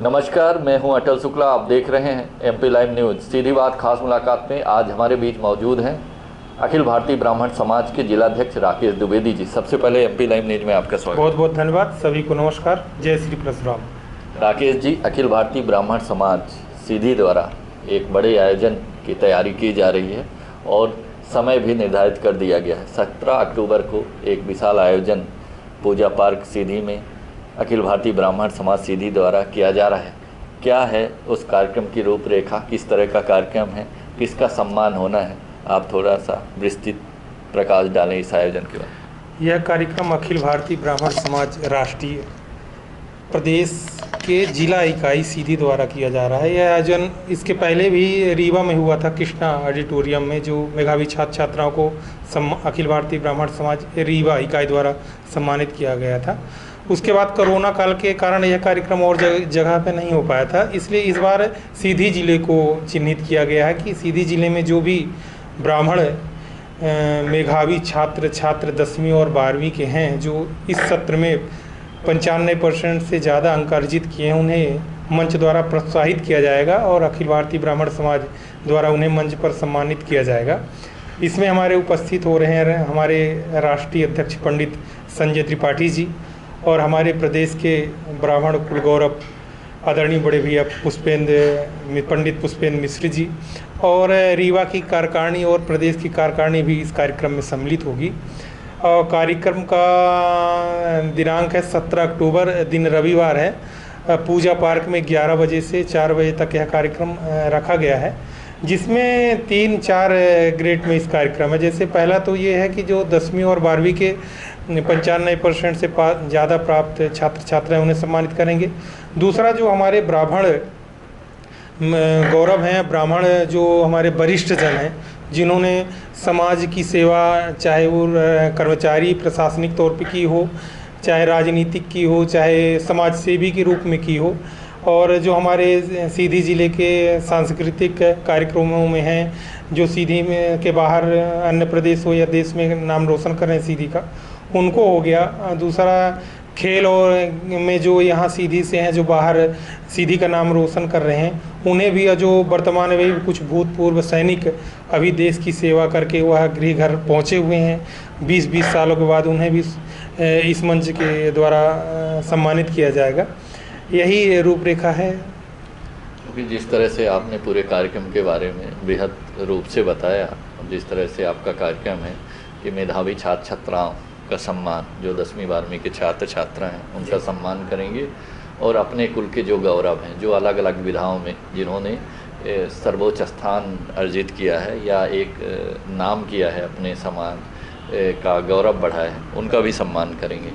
नमस्कार, मैं हूं अटल शुक्ला। आप देख रहे हैं एमपी लाइव न्यूज़। सीधी बात खास मुलाकात में आज हमारे बीच मौजूद हैं अखिल भारतीय ब्राह्मण समाज के जिलाध्यक्ष राकेश द्विवेदी जी। सबसे पहले एमपी लाइव न्यूज़ में आपका स्वागत। बहुत बहुत धन्यवाद। सभी को नमस्कार। जय श्री परशुराम। राकेश जी, अखिल भारतीय ब्राह्मण समाज सीधी द्वारा एक बड़े आयोजन की तैयारी की जा रही है और समय भी निर्धारित कर दिया गया है। 17 अक्टूबर को एक विशाल आयोजन पूजा पार्क सीधी में अखिल भारतीय ब्राह्मण समाज सीधी द्वारा किया जा रहा है। क्या है उस कार्यक्रम की रूपरेखा, किस तरह का कार्यक्रम है, किसका सम्मान होना है, आप थोड़ा सा विस्तृत प्रकाश डालें इस आयोजन के बारे। यह कार्यक्रम अखिल भारतीय ब्राह्मण समाज राष्ट्रीय प्रदेश के जिला इकाई सीधी द्वारा किया जा रहा है। यह आयोजन इसके पहले भी रीवा में हुआ था, कृष्णा ऑडिटोरियम में, जो मेधावी छात्र छात्राओं को अखिल भारतीय ब्राह्मण समाज रीवा इकाई द्वारा सम्मानित किया गया था। उसके बाद कोरोना काल के कारण यह कार्यक्रम और जगह पे नहीं हो पाया था, इसलिए इस बार सीधी ज़िले को चिन्हित किया गया है कि सीधी ज़िले में जो भी ब्राह्मण मेधावी छात्र 10वीं और 12वीं के हैं, जो इस सत्र में 95% से ज़्यादा अंक अर्जित किए हैं, उन्हें मंच द्वारा प्रोत्साहित किया जाएगा और अखिल भारतीय ब्राह्मण समाज द्वारा उन्हें मंच पर सम्मानित किया जाएगा। इसमें हमारे उपस्थित हो रहे हैं हमारे राष्ट्रीय अध्यक्ष पंडित संजय त्रिपाठी जी और हमारे प्रदेश के ब्राह्मण कुल गौरव आदरणीय बड़े भैया पंडित पुष्पेंद्र मिश्र जी, और रीवा की कार्यकारिणी और प्रदेश की कार्यकारिणी भी इस कार्यक्रम में सम्मिलित होगी। और कार्यक्रम का दिनांक है 17 अक्टूबर, दिन रविवार है। पूजा पार्क में 11 बजे से 4 बजे तक यह कार्यक्रम रखा गया है, जिसमें 3-4 ग्रेड में इस कार्यक्रम है। जैसे पहला तो ये है कि जो 10वीं और 12वीं के 95% से ज़्यादा प्राप्त छात्र छात्राएं, उन्हें सम्मानित करेंगे। दूसरा, जो हमारे ब्राह्मण गौरव हैं, ब्राह्मण जो हमारे वरिष्ठ जन हैं, जिन्होंने समाज की सेवा, चाहे वो कर्मचारी प्रशासनिक तौर पे की हो, चाहे राजनीतिक की हो, चाहे समाज सेवी के रूप में की हो, और जो हमारे सीधी ज़िले के सांस्कृतिक कार्यक्रमों में हैं, जो सीधी में के बाहर अन्य प्रदेश हो या देश में नाम रोशन कर रहे हैं सीधी का, उनको हो गया। दूसरा, खेल और में जो यहाँ सीधी से हैं, जो बाहर सीधी का नाम रोशन कर रहे हैं, उन्हें भी, जो वर्तमान में भी कुछ भूतपूर्व सैनिक अभी देश की सेवा करके वह गृह घर पहुँचे हुए हैं, 20-20 सालों के बाद उन्हें भी इस मंच के द्वारा सम्मानित किया जाएगा। यही रूपरेखा है। क्योंकि जिस तरह से आपने पूरे कार्यक्रम के बारे में बृहद रूप से बताया, जिस तरह से आपका कार्यक्रम है कि मेधावी छात्र छात्राओं का सम्मान, जो 10वीं 12वीं के छात्र छात्रा हैं, उनका सम्मान करेंगे, और अपने कुल के जो गौरव हैं, जो अलग अलग विधाओं में जिन्होंने सर्वोच्च स्थान अर्जित किया है या एक नाम किया है, अपने समाज का गौरव बढ़ाया है, उनका भी सम्मान करेंगे।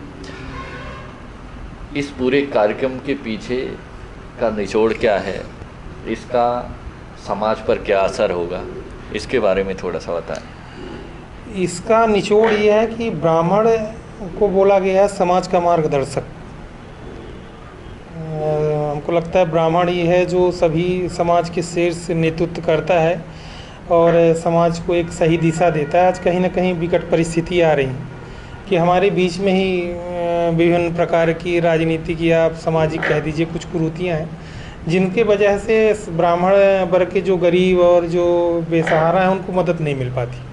इस पूरे कार्यक्रम के पीछे का निचोड़ क्या है, इसका समाज पर क्या असर होगा, इसके बारे में थोड़ा सा बताएं। इसका निचोड़ ये है कि ब्राह्मण को बोला गया है समाज का मार्गदर्शक। हमको लगता है ब्राह्मण ही है जो सभी समाज के शीर्ष नेतृत्व करता है और समाज को एक सही दिशा देता है। आज कहीं ना कहीं विकट परिस्थिति आ रही है कि हमारे बीच में ही विभिन्न प्रकार की राजनीतिक या सामाजिक कह दीजिए कुछ कुरीतियाँ हैं, जिनके वजह से ब्राह्मण वर्ग के जो गरीब और जो बेसहारा हैं, उनको मदद नहीं मिल पाती।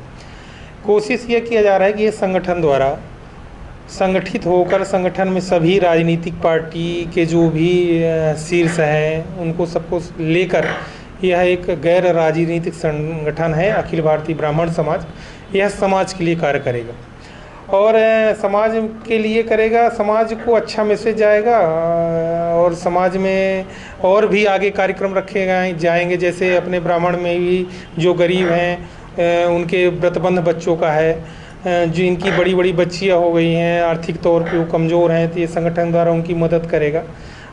कोशिश ये किया जा रहा है कि ये संगठन द्वारा संगठित होकर संगठन में सभी राजनीतिक पार्टी के जो भी शीर्ष हैं, उनको सबको लेकर यह एक गैर राजनीतिक संगठन है अखिल भारतीय ब्राह्मण समाज। यह समाज के लिए कार्य करेगा और समाज के लिए करेगा, समाज को अच्छा मैसेज जाएगा और समाज में और भी आगे कार्यक्रम रखे जाएंगे। जैसे अपने ब्राह्मण में भी जो गरीब हैं, उनके व्रतबंध बच्चों का है, जिनकी बड़ी बड़ी बच्चियां हो गई हैं, आर्थिक तौर पे वो कमज़ोर हैं, तो ये संगठन द्वारा उनकी मदद करेगा।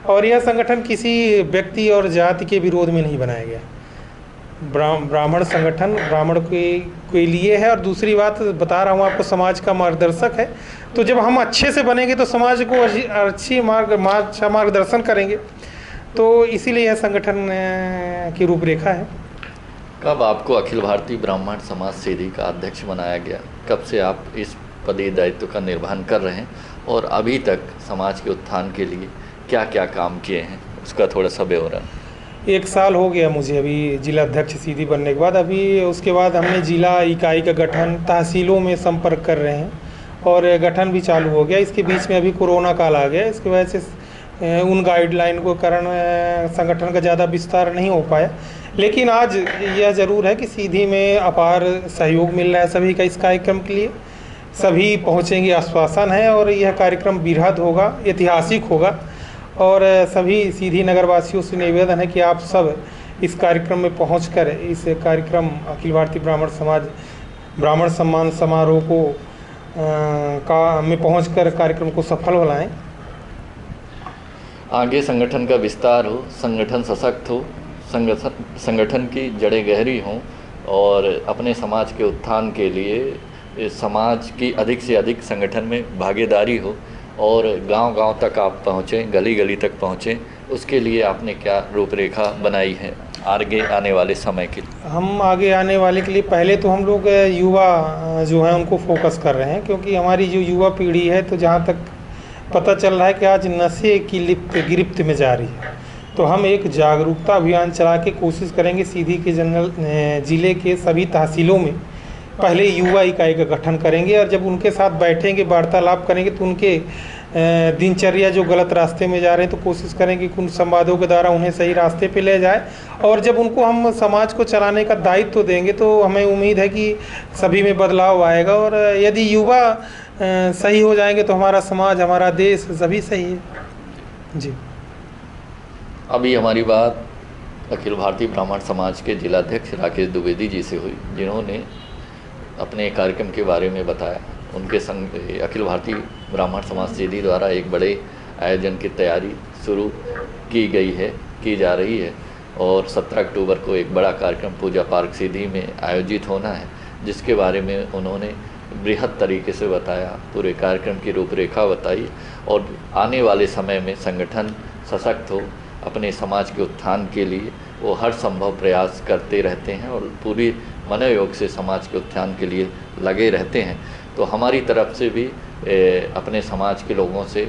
और यह संगठन किसी व्यक्ति और जाति के विरोध में नहीं बनाया गया। ब्राह्मण संगठन ब्राह्मण के लिए है। और दूसरी बात बता रहा हूँ आपको, समाज का मार्गदर्शक है। तो जब हम अच्छे से बनेंगे तो समाज को अच्छा मार्गदर्शन करेंगे। तो इसीलिए यह संगठन की रूपरेखा है। कब आपको अखिल भारतीय ब्राह्मण समाज सीधी का अध्यक्ष बनाया गया? कब से आप इस पदीय दायित्व का निर्वहन कर रहे हैं और अभी तक समाज के उत्थान के लिए क्या क्या काम किए हैं, उसका थोड़ा सा ब्यौरा। 1 साल हो गया मुझे अभी जिला अध्यक्ष सीधी बनने के बाद। अभी उसके बाद हमने जिला इकाई का गठन, तहसीलों में संपर्क कर रहे हैं और गठन भी चालू हो गया। इसके बीच में अभी कोरोना काल आ गया, इसकी वजह से उन गाइडलाइन को कारण संगठन का ज़्यादा विस्तार नहीं हो पाया। लेकिन आज यह ज़रूर है कि सीधी में अपार सहयोग मिल रहा है सभी का इस कार्यक्रम के लिए। सभी पहुँचेंगे, आश्वासन है, और यह कार्यक्रम बृहद होगा, ऐतिहासिक होगा। और सभी सीधी नगरवासियों से निवेदन है कि आप सब इस कार्यक्रम में पहुंचकर इस कार्यक्रम अखिल भारतीय ब्राह्मण समाज ब्राह्मण सम्मान समारोह को में पहुंचकर कार्यक्रम को सफल बनाएं। आगे संगठन का विस्तार हो, संगठन सशक्त हो, संगठन की जड़ें गहरी हों और अपने समाज के उत्थान के लिए समाज की अधिक से अधिक संगठन में भागीदारी हो और गांव-गांव तक आप पहुँचें, गली-गली तक पहुँचें। उसके लिए आपने क्या रूपरेखा बनाई है आगे आने वाले समय के लिए? हम आगे आने वाले के लिए पहले तो हम लोग युवा जो हैं उनको फोकस कर रहे हैं, क्योंकि हमारी जो युवा पीढ़ी है, तो जहाँ तक पता चल रहा है कि आज नशे की गिरफ्त में जा रही है। तो हम एक जागरूकता अभियान चला के कोशिश करेंगे सीधी के ज़िले के सभी तहसीलों में पहले युवा इकाई का गठन करेंगे, और जब उनके साथ बैठेंगे, वार्तालाप करेंगे, तो उनके दिनचर्या जो गलत रास्ते में जा रहे हैं, तो कोशिश करेंगे कि उन संवादों के द्वारा उन्हें सही रास्ते पे ले जाए। और जब उनको हम समाज को चलाने का दायित्व तो देंगे, तो हमें उम्मीद है कि सभी में बदलाव आएगा। और यदि युवा सही हो जाएंगे तो हमारा समाज, हमारा देश सभी सही है जी। अभी हमारी बात अखिल भारतीय ब्राह्मण समाज के जिलाध्यक्ष राकेश द्विवेदी जी से हुई, जिन्होंने अपने कार्यक्रम के बारे में बताया। उनके संग अखिल भारतीय ब्राह्मण समाज सीधी द्वारा एक बड़े आयोजन की तैयारी शुरू की जा रही है और 17 अक्टूबर को एक बड़ा कार्यक्रम पूजा पार्क सीधी में आयोजित होना है, जिसके बारे में उन्होंने बृहद तरीके से बताया, पूरे कार्यक्रम की रूपरेखा बताई और आने वाले समय में संगठन सशक्त हो, अपने समाज के उत्थान के लिए वो हर संभव प्रयास करते रहते हैं और पूरी मनोयोग से समाज के उत्थान के लिए लगे रहते हैं। तो हमारी तरफ से भी अपने समाज के लोगों से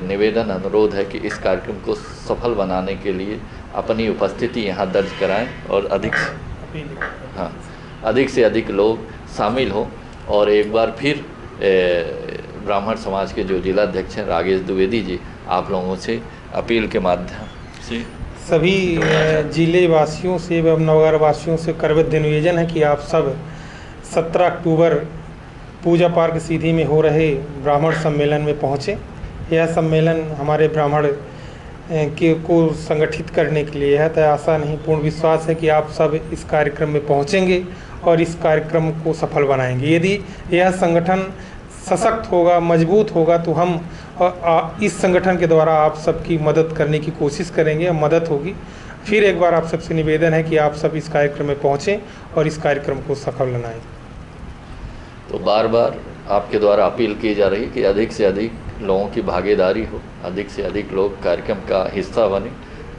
निवेदन अनुरोध है कि इस कार्यक्रम को सफल बनाने के लिए अपनी उपस्थिति यहाँ दर्ज कराएं और अधिक से अधिक लोग शामिल हों। और एक बार फिर ब्राह्मण समाज के जो जिलाध्यक्ष हैं राकेश द्विवेदी जी, आप लोगों से अपील के माध्यम से सभी जिले वासियों से एवं नवगर वासियों से करबद्ध निवेदन है कि आप सब 17 अक्टूबर पूजा पार्क सीधी में हो रहे ब्राह्मण सम्मेलन में पहुँचें। यह सम्मेलन हमारे ब्राह्मण को संगठित करने के लिए है, तो आशा नहीं पूर्ण विश्वास है कि आप सब इस कार्यक्रम में पहुँचेंगे और इस कार्यक्रम को सफल बनाएंगे। यदि यह संगठन सशक्त होगा, मजबूत होगा, तो हम इस संगठन के द्वारा आप सबकी मदद करने की कोशिश करेंगे, मदद होगी। फिर एक बार आप सबसे निवेदन है कि आप सब इस कार्यक्रम में पहुँचें और इस कार्यक्रम को सफल बनाएं। तो बार बार आपके द्वारा अपील की जा रही है कि अधिक से अधिक लोगों की भागीदारी हो, अधिक से अधिक लोग कार्यक्रम का हिस्सा बने,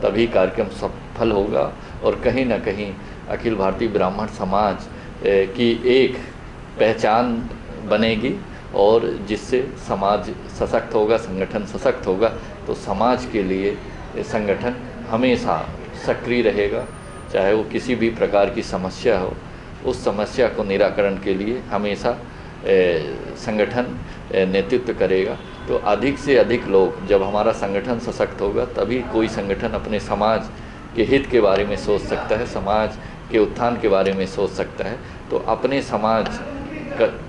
तभी कार्यक्रम सफल होगा और कहीं ना कहीं अखिल भारतीय ब्राह्मण समाज की एक पहचान बनेगी और जिससे समाज सशक्त होगा, संगठन सशक्त होगा, तो समाज के लिए संगठन हमेशा सक्रिय रहेगा। चाहे वो किसी भी प्रकार की समस्या हो, उस समस्या को निराकरण के लिए हमेशा संगठन नेतृत्व करेगा। तो अधिक से अधिक लोग, जब हमारा संगठन सशक्त होगा, तभी कोई संगठन अपने समाज के हित के बारे में सोच सकता है, समाज के उत्थान के बारे में सोच सकता है। तो अपने समाज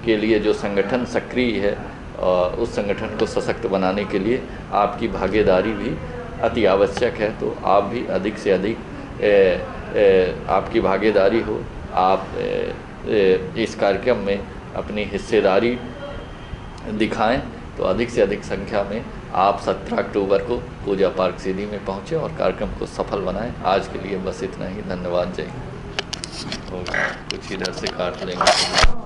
के लिए जो संगठन सक्रिय है, उस संगठन को सशक्त बनाने के लिए आपकी भागीदारी भी अति आवश्यक है। तो आप भी अधिक से अधिक आपकी भागीदारी हो, आप इस कार्यक्रम में अपनी हिस्सेदारी दिखाएं, तो अधिक से अधिक संख्या में आप 17 अक्टूबर को पूजा पार्क सीधी में पहुँचें और कार्यक्रम को सफल बनाएं। आज के लिए बस इतना ही। धन्यवाद। जय हिंद। कुछ इधर से काट लेंगे।